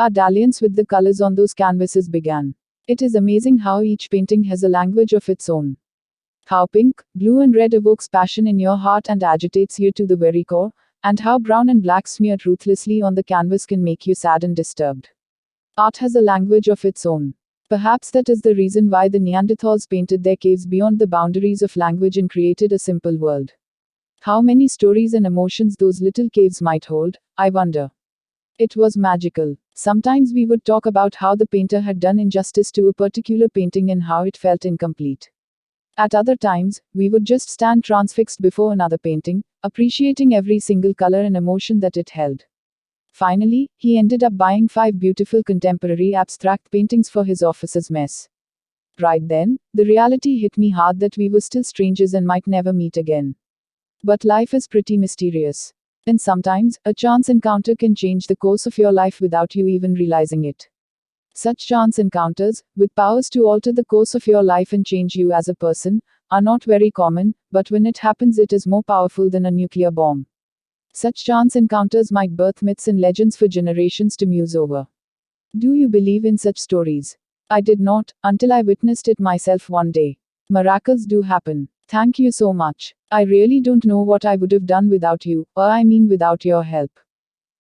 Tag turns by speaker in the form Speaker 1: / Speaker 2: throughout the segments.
Speaker 1: Our dalliance with the colors on those canvases began. It is amazing how each painting has a language of its own. How pink, blue and red evokes passion in your heart and agitates you to the very core, and how brown and black smeared ruthlessly on the canvas can make you sad and disturbed. Art has a language of its own. Perhaps that is the reason why the Neanderthals painted their caves beyond the boundaries of language and created a simple world. How many stories and emotions those little caves might hold, I wonder. It was magical. Sometimes we would talk about how the painter had done injustice to a particular painting and how it felt incomplete. At other times, we would just stand transfixed before another painting, appreciating every single color and emotion that it held. Finally, he ended up buying 5 beautiful contemporary abstract paintings for his office's mess. Right then, the reality hit me hard that we were still strangers and might never meet again. But life is pretty mysterious. And sometimes, a chance encounter can change the course of your life without you even realizing it. Such chance encounters, with powers to alter the course of your life and change you as a person, are not very common, but when it happens, it is more powerful than a nuclear bomb. Such chance encounters might birth myths and legends for generations to muse over. Do you believe in such stories? I did not, until I witnessed it myself one day. Miracles do happen. Thank you so much. I really don't know what I would have done without you, or I mean without your help.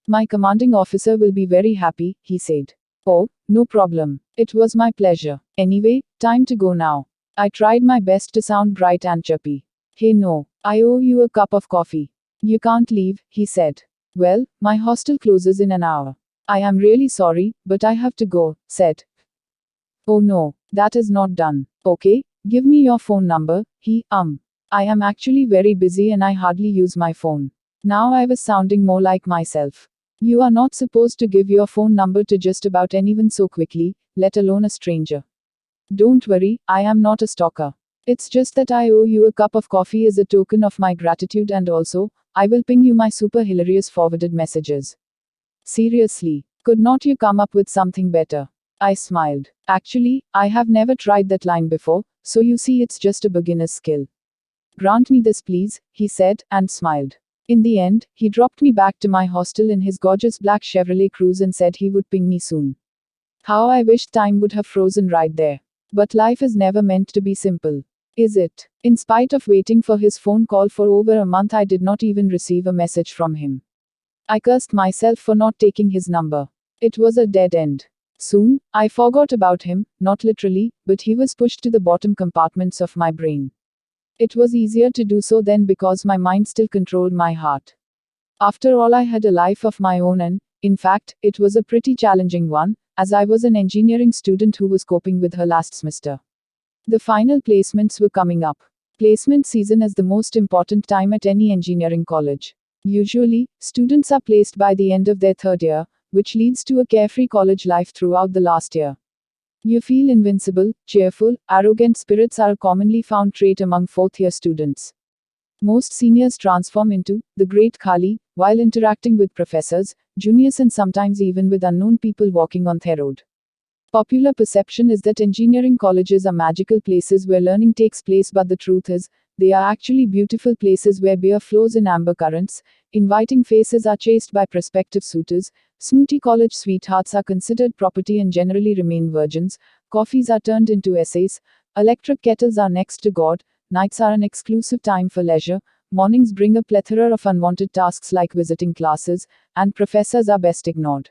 Speaker 1: My commanding officer will be very happy, he said. Oh, no problem. It was my pleasure. Anyway, time to go now. I tried my best to sound bright and chirpy. Hey no, I owe you a cup of coffee. You can't leave, he said. Well, my hostel closes in an hour. I am really sorry, but I have to go, said. Oh no, that is not done. Okay, give me your phone number, I am actually very busy and I hardly use my phone. Now I was sounding more like myself. You are not supposed to give your phone number to just about anyone so quickly, let alone a stranger. Don't worry, I am not a stalker. It's just that I owe you a cup of coffee as a token of my gratitude, and also, I will ping you my super hilarious forwarded messages. Seriously, could not you come up with something better? I smiled. Actually, I have never tried that line before, so you see it's just a beginner's skill. Grant me this please, he said, and smiled. In the end, he dropped me back to my hostel in his gorgeous black Chevrolet Cruze and said he would ping me soon. How I wished time would have frozen right there. But life is never meant to be simple. Is it? In spite of waiting for his phone call for over a month, I did not even receive a message from him. I cursed myself for not taking his number. It was a dead end. Soon, I forgot about him, not literally, but he was pushed to the bottom compartments of my brain. It was easier to do so then because my mind still controlled my heart. After all, I had a life of my own and, in fact, it was a pretty challenging one, as I was an engineering student who was coping with her last semester. The final placements were coming up. Placement season is the most important time at any engineering college. Usually, students are placed by the end of their third year, which leads to a carefree college life throughout the last year. You feel invincible, cheerful, arrogant spirits are a commonly found trait among fourth-year students. Most seniors transform into the Great Khali while interacting with professors, juniors, and sometimes even with unknown people walking on their road. Popular perception is that engineering colleges are magical places where learning takes place, but the truth is, they are actually beautiful places where beer flows in amber currents, inviting faces are chased by prospective suitors, snooty college sweethearts are considered property and generally remain virgins, coffees are turned into essays, electric kettles are next to God, nights are an exclusive time for leisure, mornings bring a plethora of unwanted tasks like visiting classes, and professors are best ignored.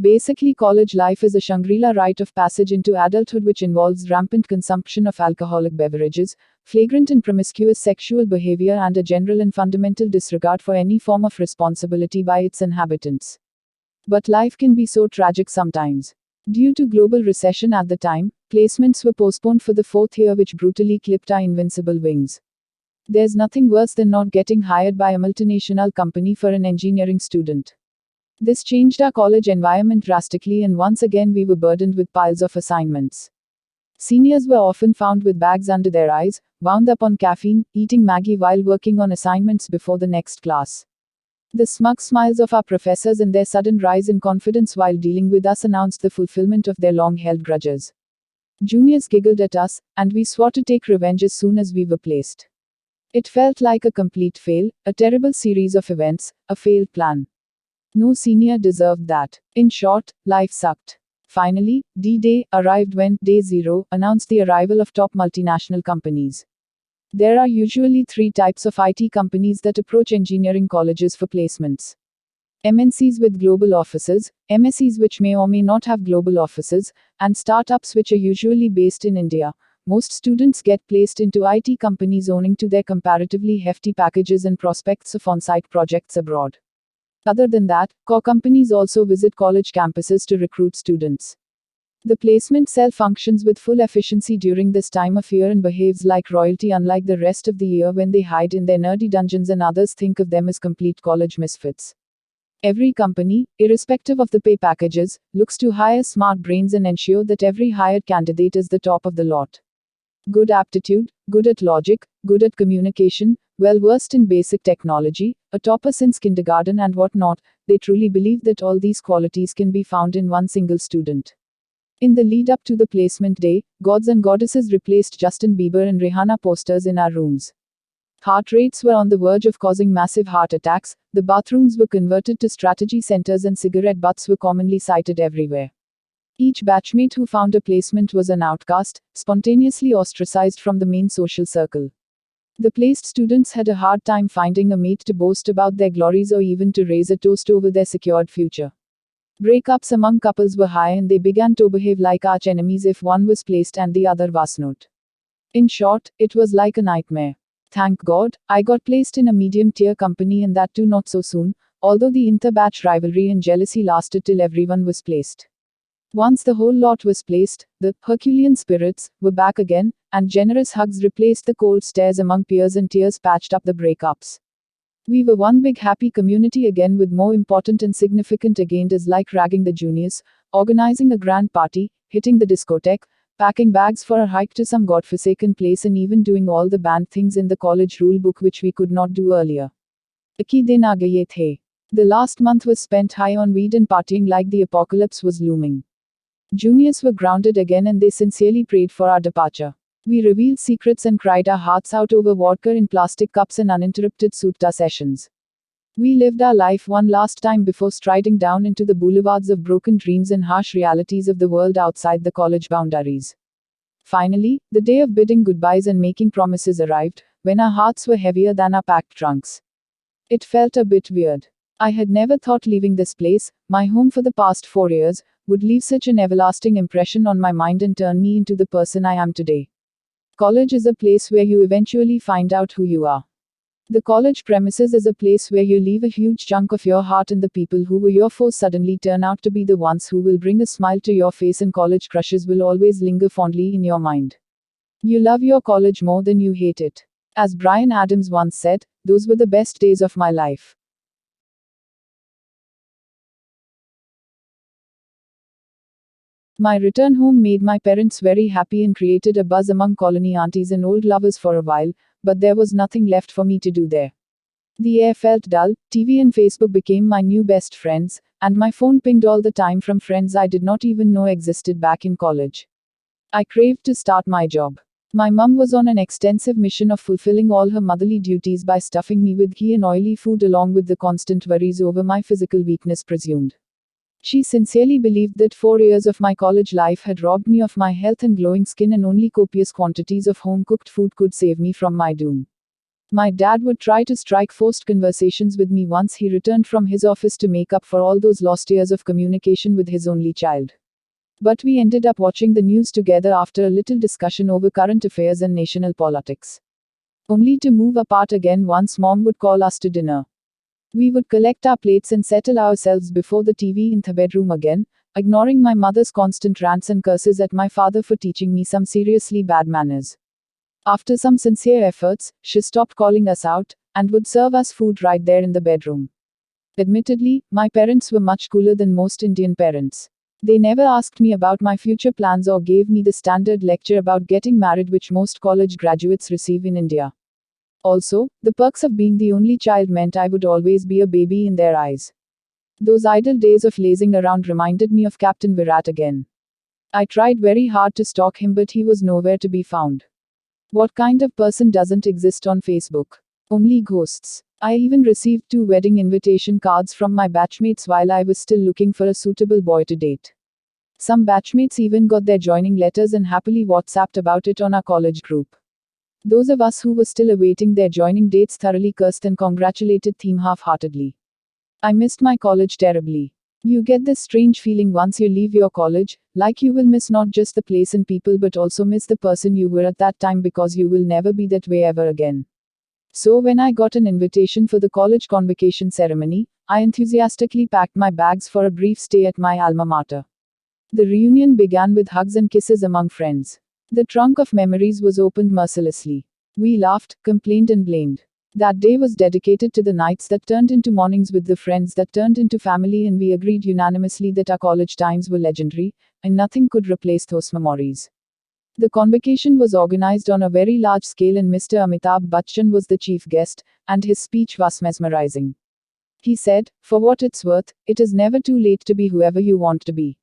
Speaker 1: Basically, college life is a Shangri-La rite of passage into adulthood which involves rampant consumption of alcoholic beverages, flagrant and promiscuous sexual behavior, and a general and fundamental disregard for any form of responsibility by its inhabitants. But life can be so tragic sometimes. Due to global recession at the time, placements were postponed for the fourth year, which brutally clipped our invincible wings. There's nothing worse than not getting hired by a multinational company for an engineering student. This changed our college environment drastically, and once again we were burdened with piles of assignments. Seniors were often found with bags under their eyes, wound up on caffeine, eating Maggie while working on assignments before the next class. The smug smiles of our professors and their sudden rise in confidence while dealing with us announced the fulfillment of their long-held grudges. Juniors giggled at us, and we swore to take revenge as soon as we were placed. It felt like a complete fail, a terrible series of events, a failed plan. No senior deserved that. In short, life sucked. Finally, D-Day arrived when Day Zero announced the arrival of top multinational companies. There are usually three types of IT companies that approach engineering colleges for placements: MNCs with global offices, MSCs which may or may not have global offices, and startups which are usually based in India. Most students get placed into IT companies owing to their comparatively hefty packages and prospects of on-site projects abroad. Other than that, core companies also visit college campuses to recruit students. The placement cell functions with full efficiency during this time of year and behaves like royalty, unlike the rest of the year when they hide in their nerdy dungeons and others think of them as complete college misfits. Every company, irrespective of the pay packages, looks to hire smart brains and ensure that every hired candidate is the top of the lot. Good aptitude, good at logic, good at communication, well versed in basic technology, a topper since kindergarten and whatnot. They truly believe that all these qualities can be found in one single student. In the lead up to the placement day, gods and goddesses replaced Justin Bieber and Rihanna posters in our rooms. Heart rates were on the verge of causing massive heart attacks, the bathrooms were converted to strategy centers, and cigarette butts were commonly sighted everywhere. Each batchmate who found a placement was an outcast, spontaneously ostracized from the main social circle. The placed students had a hard time finding a mate to boast about their glories or even to raise a toast over their secured future. Breakups among couples were high and they began to behave like arch enemies if one was placed and the other was not. In short, it was like a nightmare. Thank God, I got placed in a medium-tier company, and that too not so soon, although the inter-batch rivalry and jealousy lasted till everyone was placed. Once the whole lot was placed, the Herculean spirits were back again, and generous hugs replaced the cold stares among peers and tears patched up the breakups. We were one big happy community again, with more important and significant agendas like ragging the juniors, organizing a grand party, hitting the discotheque, packing bags for a hike to some godforsaken place, and even doing all the banned things in the college rule book which we could not do earlier. Ki din aa gaye the. The last month was spent high on weed and partying like the apocalypse was looming. Juniors were grounded again and they sincerely prayed for our departure. We revealed secrets and cried our hearts out over vodka in plastic cups and uninterrupted sutta sessions. We lived our life one last time before striding down into the boulevards of broken dreams and harsh realities of the world outside the college boundaries. Finally, the day of bidding goodbyes and making promises arrived, when our hearts were heavier than our packed trunks. It felt a bit weird. I had never thought leaving this place, my home for the past 4 years, would leave such an everlasting impression on my mind and turn me into the person I am today. College is a place where you eventually find out who you are. The college premises is a place where you leave a huge chunk of your heart, and the people who were your foes suddenly turn out to be the ones who will bring a smile to your face, and college crushes will always linger fondly in your mind. You love your college more than you hate it. As Bryan Adams once said, those were the best days of my life. My return home made my parents very happy and created a buzz among colony aunties and old lovers for a while, but there was nothing left for me to do there. The air felt dull, TV and Facebook became my new best friends, and my phone pinged all the time from friends I did not even know existed back in college. I craved to start my job. My mum was on an extensive mission of fulfilling all her motherly duties by stuffing me with ghee and oily food, along with the constant worries over my physical weakness presumed. She sincerely believed that 4 years of my college life had robbed me of my health and glowing skin, and only copious quantities of home-cooked food could save me from my doom. My dad would try to strike forced conversations with me once he returned from his office to make up for all those lost years of communication with his only child. But we ended up watching the news together after a little discussion over current affairs and national politics. Only to move apart again once Mom would call us to dinner. We would collect our plates and settle ourselves before the TV in the bedroom again, ignoring my mother's constant rants and curses at my father for teaching me some seriously bad manners. After some sincere efforts, she stopped calling us out, and would serve us food right there in the bedroom. Admittedly, my parents were much cooler than most Indian parents. They never asked me about my future plans or gave me the standard lecture about getting married which most college graduates receive in India. Also, the perks of being the only child meant I would always be a baby in their eyes. Those idle days of lazing around reminded me of Captain Virat again. I tried very hard to stalk him, but he was nowhere to be found. What kind of person doesn't exist on Facebook? Only ghosts. I even received 2 wedding invitation cards from my batchmates while I was still looking for a suitable boy to date. Some batchmates even got their joining letters and happily WhatsApped about it on our college group. Those of us who were still awaiting their joining dates thoroughly cursed and congratulated them half-heartedly. I missed my college terribly. You get this strange feeling once you leave your college, like you will miss not just the place and people but also miss the person you were at that time because you will never be that way ever again. So when I got an invitation for the college convocation ceremony, I enthusiastically packed my bags for a brief stay at my alma mater. The reunion began with hugs and kisses among friends. The trunk of memories was opened mercilessly. We laughed, complained and blamed. That day was dedicated to the nights that turned into mornings with the friends that turned into family, and we agreed unanimously that our college times were legendary, and nothing could replace those memories. The convocation was organized on a very large scale and Mr. Amitabh Bachchan was the chief guest, and his speech was mesmerizing. He said, "For what it's worth, it is never too late to be whoever you want to be.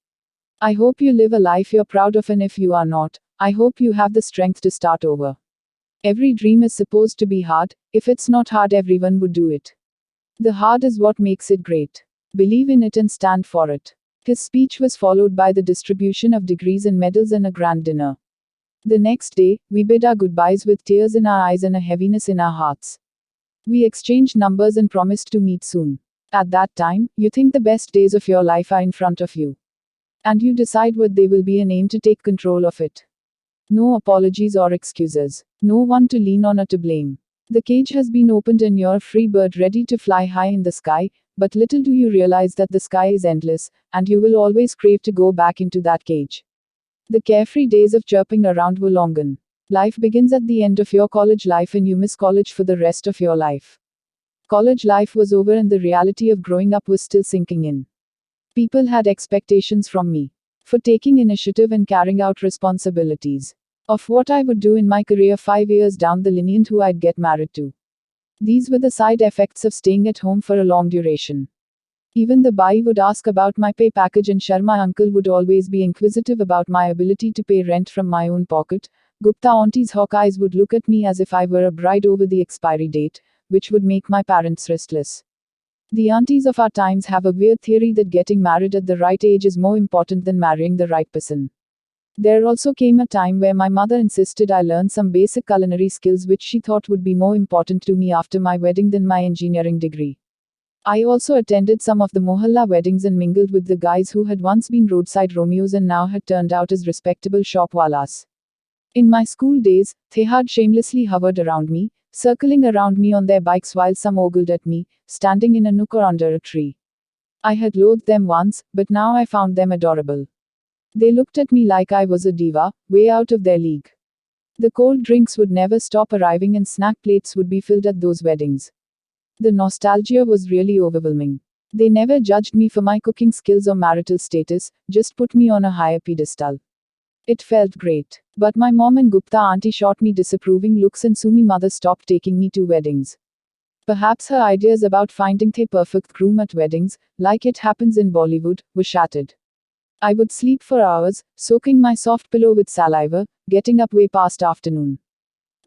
Speaker 1: I hope you live a life you're proud of, and if you are not, I hope you have the strength to start over. Every dream is supposed to be hard. If it's not hard, everyone would do it. The hard is what makes it great. Believe in it and stand for it." His speech was followed by the distribution of degrees and medals and a grand dinner. The next day, we bid our goodbyes with tears in our eyes and a heaviness in our hearts. We exchanged numbers and promised to meet soon. At that time, you think the best days of your life are in front of you. And you decide what they will be and aim to take control of it. No apologies or excuses. No one to lean on or to blame. The cage has been opened and you're a free bird ready to fly high in the sky, but little do you realize that the sky is endless, and you will always crave to go back into that cage. The carefree days of chirping around were long gone. Life begins at the end of your college life and you miss college for the rest of your life. College life was over and the reality of growing up was still sinking in. People had expectations from me for taking initiative and carrying out responsibilities. Of what I would do in my career 5 years down the line and who I'd get married to. These were the side effects of staying at home for a long duration. Even the bai would ask about my pay package and Sharma uncle would always be inquisitive about my ability to pay rent from my own pocket. Gupta auntie's hawk eyes would look at me as if I were a bride over the expiry date, which would make my parents restless. The aunties of our times have a weird theory that getting married at the right age is more important than marrying the right person. There also came a time where my mother insisted I learn some basic culinary skills which she thought would be more important to me after my wedding than my engineering degree. I also attended some of the mohalla weddings and mingled with the guys who had once been roadside Romeos and now had turned out as respectable shop wallas. In my school days, they had shamelessly hovered around me, circling around me on their bikes while some ogled at me, standing in a nook or under a tree. I had loathed them once, but now I found them adorable. They looked at me like I was a diva, way out of their league. The cold drinks would never stop arriving and snack plates would be filled at those weddings. The nostalgia was really overwhelming. They never judged me for my cooking skills or marital status, just put me on a higher pedestal. It felt great. But my mom and Gupta auntie shot me disapproving looks and Sumi mother stopped taking me to weddings. Perhaps her ideas about finding the perfect groom at weddings, like it happens in Bollywood, were shattered. I would sleep for hours, soaking my soft pillow with saliva, getting up way past afternoon.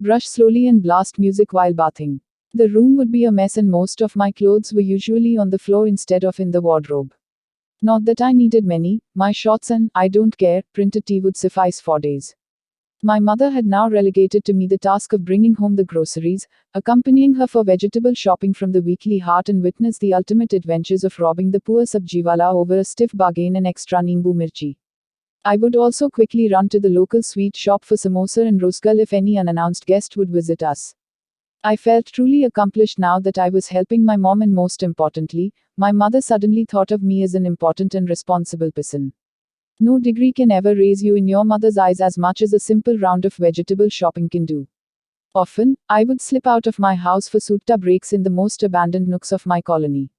Speaker 1: Brush slowly and blast music while bathing. The room would be a mess and most of my clothes were usually on the floor instead of in the wardrobe. Not that I needed many, my shorts and "I don't care" printed tee would suffice for days. My mother had now relegated to me the task of bringing home the groceries, accompanying her for vegetable shopping from the weekly hart and witness the ultimate adventures of robbing the poor sabjiwala over a stiff bargain and extra nimbu mirchi. I would also quickly run to the local sweet shop for samosa and rosgal if any unannounced guest would visit us. I felt truly accomplished now that I was helping my mom and most importantly, my mother suddenly thought of me as an important and responsible person. No degree can ever raise you in your mother's eyes as much as a simple round of vegetable shopping can do. Often, I would slip out of my house for sutta breaks in the most abandoned nooks of my colony.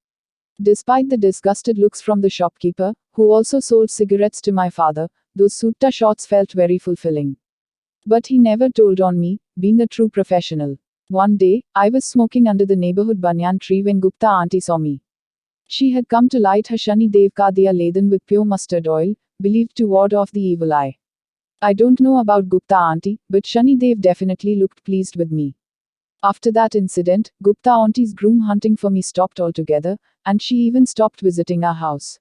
Speaker 1: Despite the disgusted looks from the shopkeeper, who also sold cigarettes to my father, those sutta shots felt very fulfilling. But he never told on me, being a true professional. One day, I was smoking under the neighborhood banyan tree when Gupta auntie saw me. She had come to light her Shani Dev ka diya laden with pure mustard oil, believed to ward off the evil eye. I don't know about Gupta auntie, but Shani Dev definitely looked pleased with me. After that incident, Gupta auntie's groom hunting for me stopped altogether, and she even stopped visiting our house.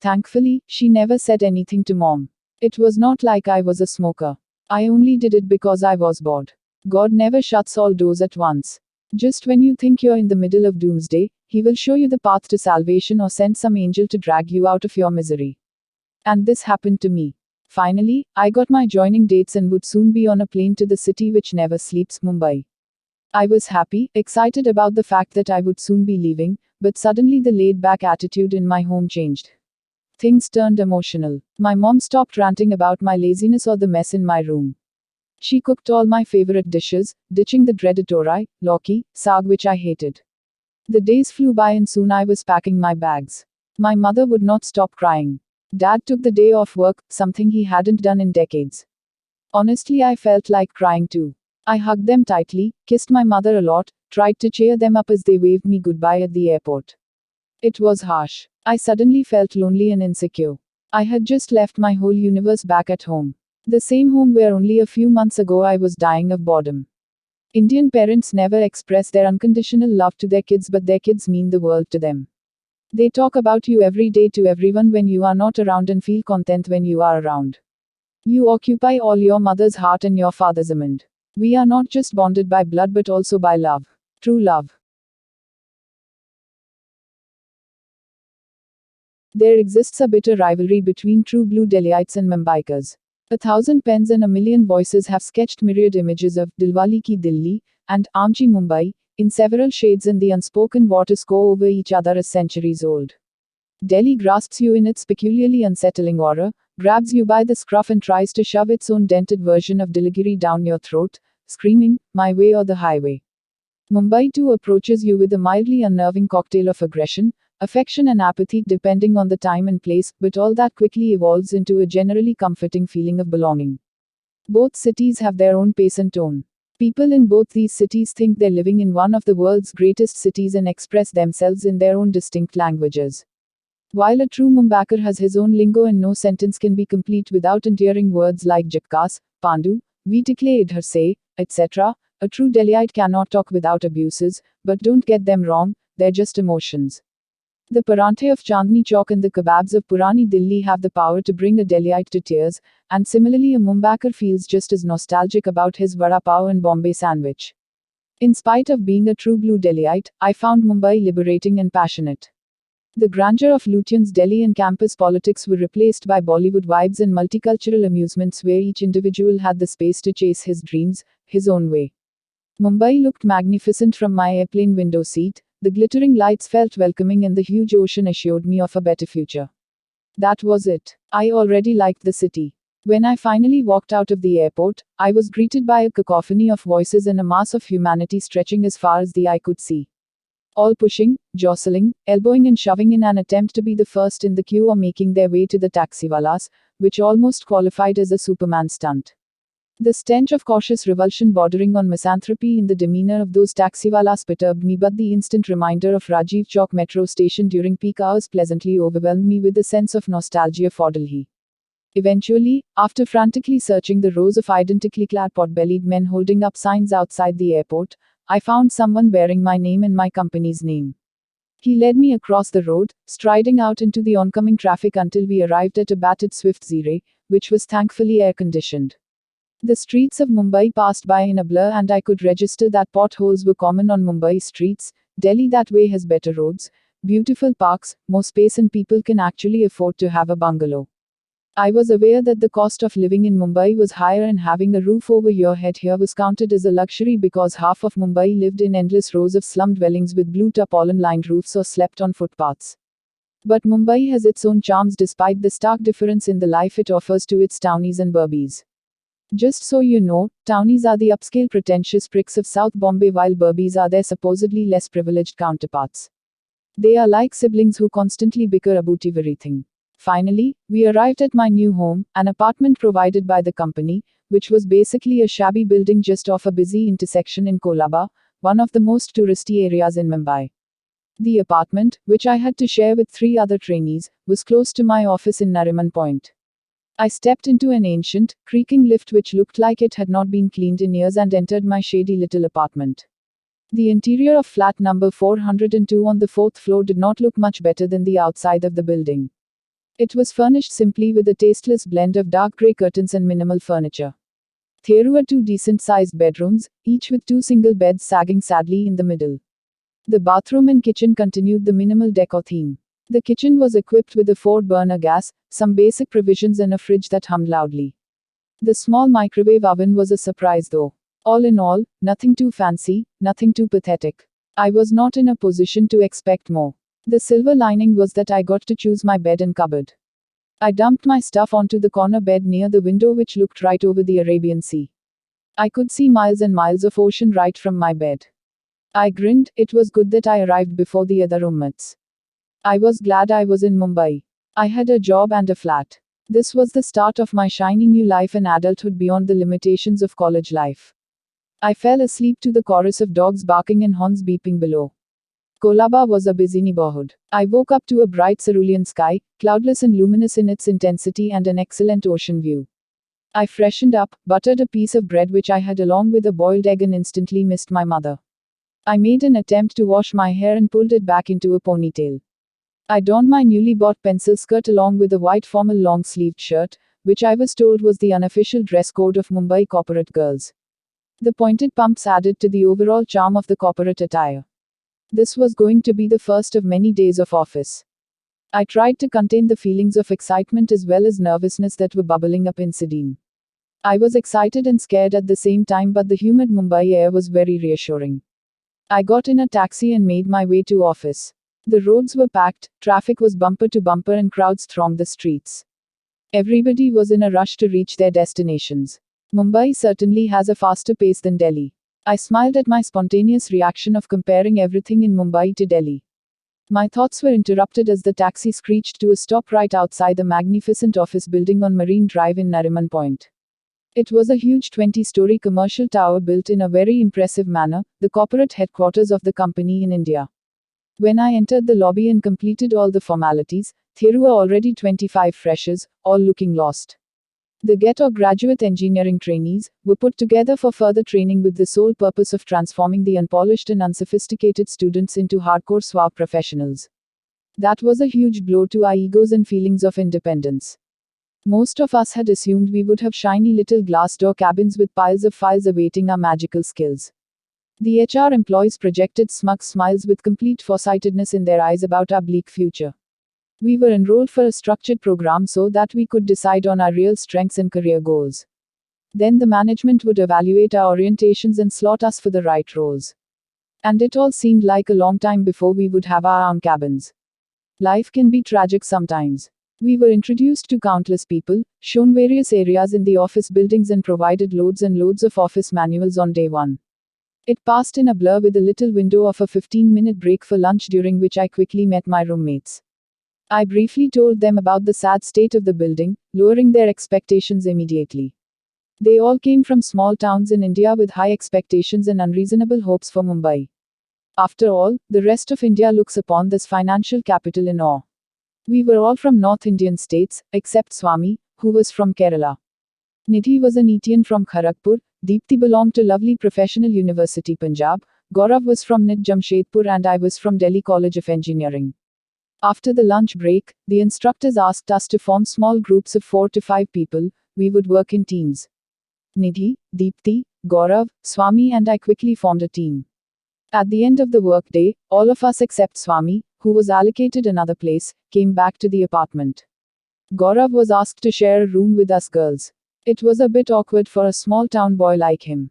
Speaker 1: Thankfully, she never said anything to mom. It was not like I was a smoker. I only did it because I was bored. God never shuts all doors at once. Just when you think you're in the middle of doomsday, He will show you the path to salvation or send some angel to drag you out of your misery. And this happened to me. Finally, I got my joining dates and would soon be on a plane to the city which never sleeps, Mumbai. I was happy, excited about the fact that I would soon be leaving, but suddenly the laid back attitude in my home changed. Things turned emotional. My mom stopped ranting about my laziness or the mess in my room. She cooked all my favorite dishes, ditching the dreaded torai, lauki, saag which I hated. The days flew by and soon I was packing my bags. My mother would not stop crying. Dad took the day off work, something he hadn't done in decades. Honestly, I felt like crying too. I hugged them tightly, kissed my mother a lot, tried to cheer them up as they waved me goodbye at the airport. It was harsh. I suddenly felt lonely and insecure. I had just left my whole universe back at home. The same home where only a few months ago I was dying of boredom. Indian parents never express their unconditional love to their kids, but their kids mean the world to them. They talk about you every day to everyone when you are not around and feel content when you are around. You occupy all your mother's heart and your father's mind. We are not just bonded by blood but also by love. True love. There exists a bitter rivalry between true blue Delhiites and Mumbaikars. 1,000 pens and a million voices have sketched myriad images of Dilwali Ki Dilli and Amchi Mumbai in several shades, and the unspoken waters go over each other as centuries old. Delhi grasps you in its peculiarly unsettling aura, grabs you by the scruff and tries to shove its own dented version of Diligiri down your throat, screaming, "My way or the highway." Mumbai too approaches you with a mildly unnerving cocktail of aggression, affection and apathy depending on the time and place, but all that quickly evolves into a generally comforting feeling of belonging. Both cities have their own pace and tone. People in both these cities think they're living in one of the world's greatest cities and express themselves in their own distinct languages. While a true Mumbaikar has his own lingo and no sentence can be complete without endearing words like Jakkas, Pandu, Vitikle idhar se, etc., a true Delhiite cannot talk without abuses, but don't get them wrong, they're just emotions. The paranthe of Chandni Chowk and the kebabs of Purani Delhi have the power to bring a Delhiite to tears, and similarly a Mumbaikar feels just as nostalgic about his vada pav and Bombay sandwich. In spite of being a true blue Delhiite, I found Mumbai liberating and passionate. The grandeur of Lutyens' Delhi and campus politics were replaced by Bollywood vibes and multicultural amusements where each individual had the space to chase his dreams, his own way. Mumbai looked magnificent from my airplane window seat. The glittering lights felt welcoming and the huge ocean assured me of a better future. That was it. I already liked the city. When I finally walked out of the airport, I was greeted by a cacophony of voices and a mass of humanity stretching as far as the eye could see. All pushing, jostling, elbowing and shoving in an attempt to be the first in the queue or making their way to the taxiwalas, which almost qualified as a Superman stunt. The stench of cautious revulsion bordering on misanthropy in the demeanor of those taxiwalas perturbed me, but the instant reminder of Rajiv Chowk metro station during peak hours pleasantly overwhelmed me with a sense of nostalgia for Delhi. Eventually, after frantically searching the rows of identically clad pot-bellied men holding up signs outside the airport, I found someone bearing my name and my company's name. He led me across the road, striding out into the oncoming traffic until we arrived at a battered Swift Zire, which was thankfully air-conditioned. The streets of Mumbai passed by in a blur and I could register that potholes were common on Mumbai streets. Delhi that way has better roads, beautiful parks, more space, and people can actually afford to have a bungalow. I was aware that the cost of living in Mumbai was higher and having a roof over your head here was counted as a luxury because half of Mumbai lived in endless rows of slum dwellings with blue tarpaulin-lined roofs or slept on footpaths. But Mumbai has its own charms despite the stark difference in the life it offers to its townies and burbies. Just so you know, townies are the upscale pretentious pricks of South Bombay while burbies are their supposedly less privileged counterparts. They are like siblings who constantly bicker about everything. Finally, we arrived at my new home, an apartment provided by the company, which was basically a shabby building just off a busy intersection in Kolaba, one of the most touristy areas in Mumbai. The apartment, which I had to share with 3 other trainees, was close to my office in Nariman Point. I stepped into an ancient, creaking lift which looked like it had not been cleaned in years and entered my shady little apartment. The interior of flat number 402 on the fourth floor did not look much better than the outside of the building. It was furnished simply with a tasteless blend of dark grey curtains and minimal furniture. There were two decent-sized bedrooms, each with two single beds sagging sadly in the middle. The bathroom and kitchen continued the minimal decor theme. The kitchen was equipped with a 4-burner gas, some basic provisions and a fridge that hummed loudly. The small microwave oven was a surprise though. All in all, nothing too fancy, nothing too pathetic. I was not in a position to expect more. The silver lining was that I got to choose my bed and cupboard. I dumped my stuff onto the corner bed near the window which looked right over the Arabian Sea. I could see miles and miles of ocean right from my bed. I grinned. It was good that I arrived before the other roommates. I was glad I was in Mumbai. I had a job and a flat. This was the start of my shiny new life and adulthood beyond the limitations of college life. I fell asleep to the chorus of dogs barking and horns beeping below. Kolaba was a busy neighborhood. I woke up to a bright cerulean sky, cloudless and luminous in its intensity, and an excellent ocean view. I freshened up, buttered a piece of bread which I had along with a boiled egg, and instantly missed my mother. I made an attempt to wash my hair and pulled it back into a ponytail. I donned my newly bought pencil skirt along with a white formal long-sleeved shirt, which I was told was the unofficial dress code of Mumbai corporate girls. The pointed pumps added to the overall charm of the corporate attire. This was going to be the first of many days of office. I tried to contain the feelings of excitement as well as nervousness that were bubbling up inside. I was excited and scared at the same time, but the humid Mumbai air was very reassuring. I got in a taxi and made my way to office. The roads were packed, traffic was bumper to bumper, and crowds thronged the streets. Everybody was in a rush to reach their destinations. Mumbai certainly has a faster pace than Delhi. I smiled at my spontaneous reaction of comparing everything in Mumbai to Delhi. My thoughts were interrupted as the taxi screeched to a stop right outside the magnificent office building on Marine Drive in Nariman Point. It was a huge 20-story commercial tower built in a very impressive manner, the corporate headquarters of the company in India. When I entered the lobby and completed all the formalities, there were already 25 freshers, all looking lost. The GET or graduate engineering trainees were put together for further training with the sole purpose of transforming the unpolished and unsophisticated students into hardcore suave professionals. That was a huge blow to our egos and feelings of independence. Most of us had assumed we would have shiny little glass door cabins with piles of files awaiting our magical skills. The HR employees projected smug smiles with complete foresightedness in their eyes about our bleak future. We were enrolled for a structured program so that we could decide on our real strengths and career goals. Then the management would evaluate our orientations and slot us for the right roles. And it all seemed like a long time before we would have our own cabins. Life can be tragic sometimes. We were introduced to countless people, shown various areas in the office buildings, and provided loads and loads of office manuals on day one. It passed in a blur with a little window of a 15-minute break for lunch, during which I quickly met my roommates. I briefly told them about the sad state of the building, lowering their expectations immediately. They all came from small towns in India with high expectations and unreasonable hopes for Mumbai. After all, the rest of India looks upon this financial capital in awe. We were all from North Indian states, except Swami, who was from Kerala. Nidhi was an Etian from Kharagpur, Deepthi belonged to lovely professional University Punjab, Gaurav was from NIT Jamshedpur, and I was from Delhi College of Engineering. After the lunch break, the instructors asked us to form small groups of 4 to 5 people. We would work in teams. Nidhi, Deepthi, Gaurav, Swami and I quickly formed a team. At the end of the workday, all of us except Swami, who was allocated another place, came back to the apartment. Gaurav was asked to share a room with us girls. It was a bit awkward for a small town boy like him.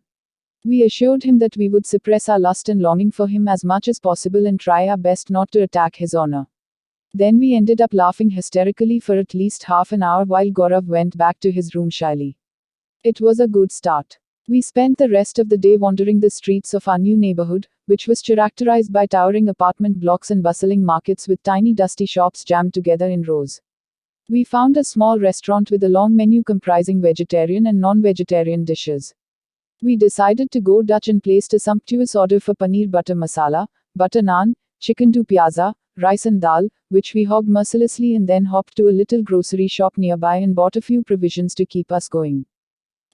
Speaker 1: We assured him that we would suppress our lust and longing for him as much as possible and try our best not to attack his honor. Then we ended up laughing hysterically for at least half an hour while Gaurav went back to his room shyly. It was a good start. We spent the rest of the day wandering the streets of our new neighborhood, which was characterized by towering apartment blocks and bustling markets with tiny dusty shops jammed together in rows. We found a small restaurant with a long menu comprising vegetarian and non-vegetarian dishes. We decided to go Dutch and placed a sumptuous order for paneer butter masala, butter naan, chicken do piazza, rice and dal, which we hogged mercilessly, and then hopped to a little grocery shop nearby and bought a few provisions to keep us going.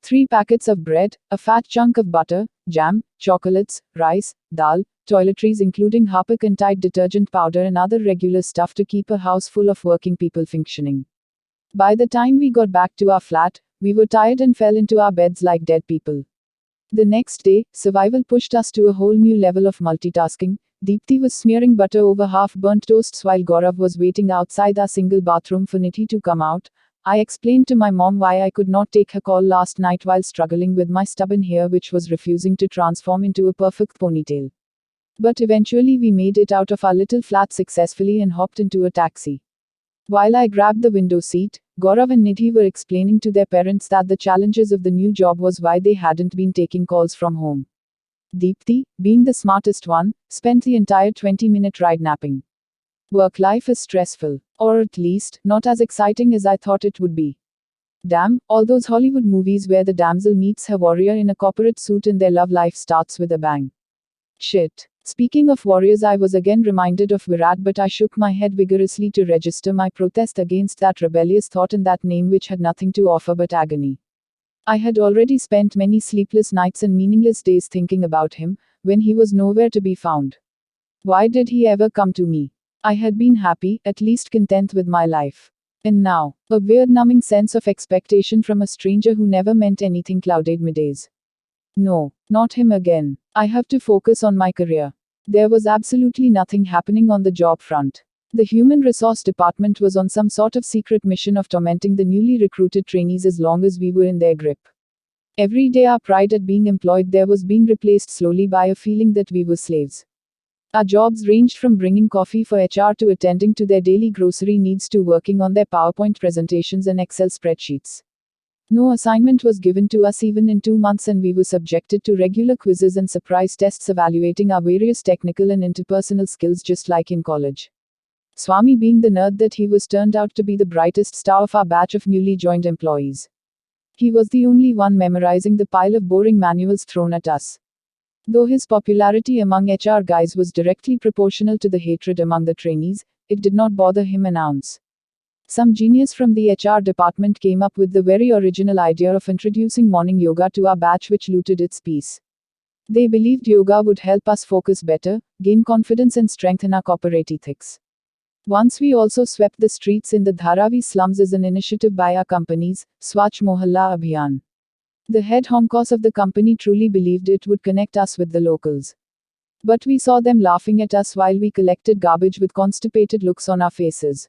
Speaker 1: 3 packets of bread, a fat chunk of butter, jam, chocolates, rice, dal, toiletries including Harpic and Tide detergent powder and other regular stuff to keep a house full of working people functioning. By the time we got back to our flat, we were tired and fell into our beds like dead people. The next day, survival pushed us to a whole new level of multitasking. Deepti was smearing butter over half-burnt toasts while Gaurav was waiting outside our single bathroom for Nidhi to come out. I explained to my mom why I could not take her call last night while struggling with my stubborn hair which was refusing to transform into a perfect ponytail. But eventually we made it out of our little flat successfully and hopped into a taxi. While I grabbed the window seat, Gaurav and Nidhi were explaining to their parents that the challenges of the new job was why they hadn't been taking calls from home. Deepti, being the smartest one, spent the entire 20-minute ride napping. Work life is stressful, or at least, not as exciting as I thought it would be. Damn, all those Hollywood movies where the damsel meets her warrior in a corporate suit and their love life starts with a bang. Shit. Speaking of warriors, I was again reminded of Virat, but I shook my head vigorously to register my protest against that rebellious thought and that name which had nothing to offer but agony. I had already spent many sleepless nights and meaningless days thinking about him, when he was nowhere to be found. Why did he ever come to me? I had been happy, at least content with my life. And now, a weird numbing sense of expectation from a stranger who never meant anything clouded my days. No, not him again. I have to focus on my career. There was absolutely nothing happening on the job front. The human resource department was on some sort of secret mission of tormenting the newly recruited trainees as long as we were in their grip. Every day our pride at being employed there was being replaced slowly by a feeling that we were slaves. Our jobs ranged from bringing coffee for HR to attending to their daily grocery needs to working on their PowerPoint presentations and Excel spreadsheets. No assignment was given to us even in 2 months, and we were subjected to regular quizzes and surprise tests evaluating our various technical and interpersonal skills just like in college. Swami, being the nerd that he was, turned out to be the brightest star of our batch of newly joined employees. He was the only one memorizing the pile of boring manuals thrown at us. Though his popularity among HR guys was directly proportional to the hatred among the trainees, it did not bother him an ounce. Some genius from the HR department came up with the very original idea of introducing morning yoga to our batch, which looted its peace. They believed yoga would help us focus better, gain confidence and strengthen our corporate ethics. Once we also swept the streets in the Dharavi slums as an initiative by our company's Swachh Mohalla Abhiyan. The head honkus of the company truly believed it would connect us with the locals. But we saw them laughing at us while we collected garbage with constipated looks on our faces.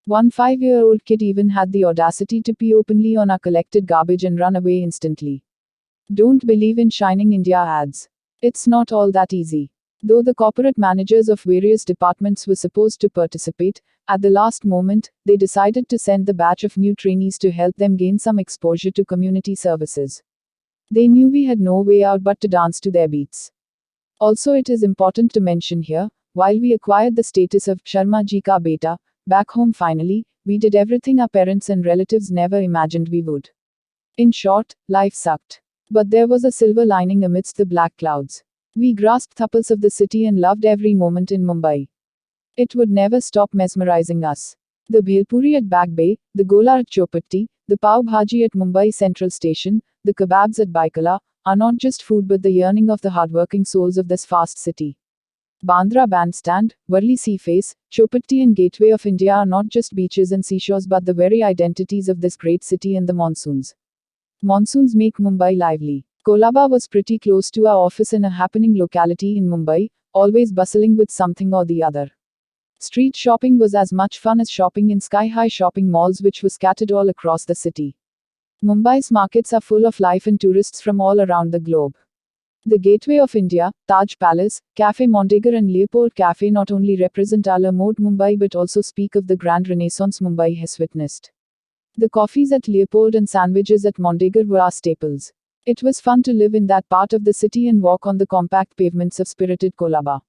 Speaker 1: One 5-year-old kid even had the audacity to pee openly on our collected garbage and run away instantly. Don't believe in shining India ads. It's not all that easy. Though the corporate managers of various departments were supposed to participate, at the last moment, they decided to send the batch of new trainees to help them gain some exposure to community services. They knew we had no way out but to dance to their beats. Also, it is important to mention here, while we acquired the status of Sharma Ji Ka Beta, back home finally, we did everything our parents and relatives never imagined we would. In short, life sucked. But there was a silver lining amidst the black clouds. We grasped thupples of the city and loved every moment in Mumbai. It would never stop mesmerizing us. The bhelpuri at Back Bay, the gola at Chopatti, the pav bhaji at Mumbai Central Station, the kebabs at Baikala, are not just food but the yearning of the hardworking souls of this fast city. Bandra Bandstand, Worli Sea Face, Chopatti and Gateway of India are not just beaches and seashores but the very identities of this great city and the monsoons. Monsoons make Mumbai lively. Kolaba was pretty close to our office in a happening locality in Mumbai, always bustling with something or the other. Street shopping was as much fun as shopping in sky-high shopping malls which were scattered all across the city. Mumbai's markets are full of life and tourists from all around the globe. The Gateway of India, Taj Palace, Café Mondegar and Leopold Café not only represent our mode Mumbai but also speak of the grand renaissance Mumbai has witnessed. The coffees at Leopold and sandwiches at Mondegar were our staples. It was fun to live in that part of the city and walk on the compact pavements of spirited Kolaba.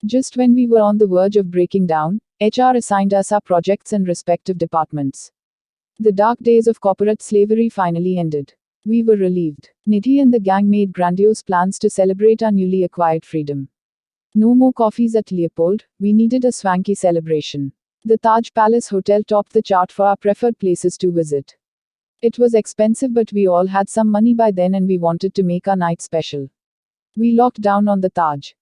Speaker 1: Just when we were on the verge of breaking down, HR assigned us our projects and respective departments. The dark days of corporate slavery finally ended. We were relieved. Nidhi and the gang made grandiose plans to celebrate our newly acquired freedom. No more coffees at Leopold, we needed a swanky celebration. The Taj Palace Hotel topped the chart for our preferred places to visit. It was expensive, but we all had some money by then and we wanted to make our night special. We locked down on the Taj.